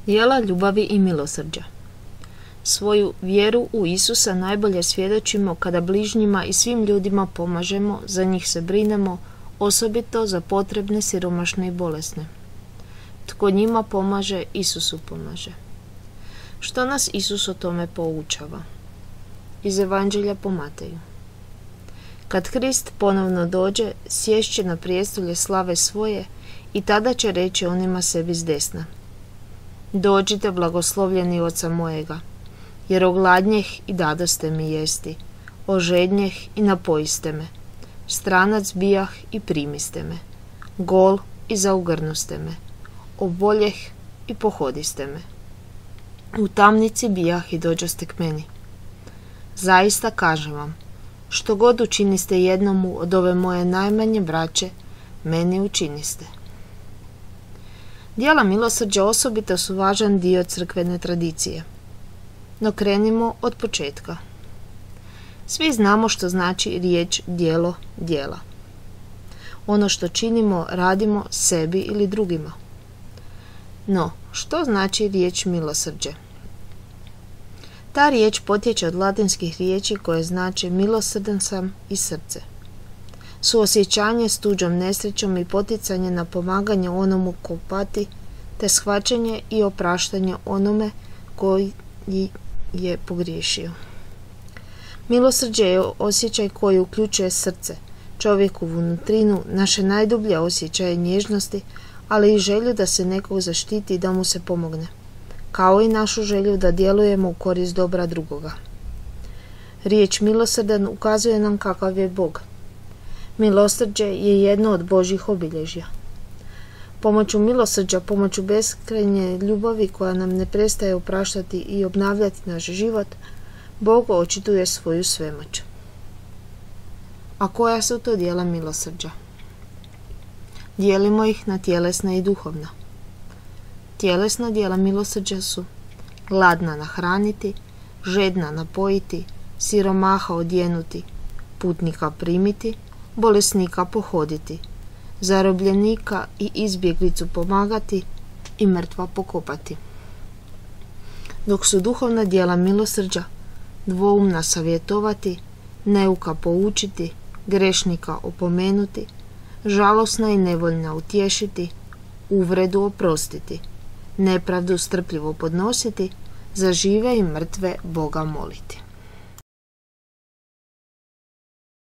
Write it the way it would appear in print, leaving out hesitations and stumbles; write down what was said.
Djela ljubavi i milosrđa. Svoju vjeru u Isusa najbolje svjedočimo kada bližnjima i svim ljudima pomažemo, za njih se brinemo, osobito za potrebne, siromašne i bolesne. Tko njima pomaže, Isusu pomaže. Što nas Isus o tome poučava? Iz Evanđelja po Mateju. Kad Krist ponovno dođe, sješće na prijestolje slave svoje i tada će reći onima sebi s desna: Dođite, blagoslovljeni Oca mojega, jer ogladnjeh i dadoste mi jesti, ožednjeh i napojiste me, stranac bijah i primiste me, gol i zaugrnuste me, oboljeh i pohodiste me. U tamnici bijah i dođoste k meni. Zaista kažem vam, što god učiniste jednomu od ove moje najmanje braće, meni učiniste. Djela milosrđa osobito su važan dio crkvene tradicije. No krenimo od početka. Svi znamo što znači riječ, djelo, djela. Ono što činimo, radimo sebi ili drugima. No, što znači riječ milosrđe? Ta riječ potječe od latinskih riječi koje znače milosrdan sam i srce. Suosjećanje s tuđom nesrećom i poticanje na pomaganje onomu ko pati, te shvaćanje i opraštanje onome koji je pogriješio. Milosrđe je osjećaj koji uključuje srce, čovjekovu nutrinu, naše najdublje osjećaje nježnosti, ali i želju da se nekog zaštiti i da mu se pomogne, kao i našu želju da djelujemo u korist dobra drugoga. Riječ milosrdan ukazuje nam kakav je Bog. Milosrđe je jedno od Božjih obilježja. Pomoću milosrđa, pomoću beskrajne ljubavi koja nam ne prestaje opraštati i obnavljati naš život, Bog očituje svoju svemoć. A koja su to djela milosrđa? Dijelimo ih na tjelesna i duhovna. Tjelesna djela milosrđa su: gladna nahraniti, žedna napojiti, siromaha odjenuti, putnika primiti, bolesnika pohoditi, zarobljenika i izbjeglicu pomagati i mrtva pokopati. Dok su duhovna djela milosrđa: dvoumna savjetovati, neuka poučiti, grešnika opomenuti, žalosna i nevoljna utješiti, uvredu oprostiti, nepravdu strpljivo podnositi, za žive i mrtve Boga moliti.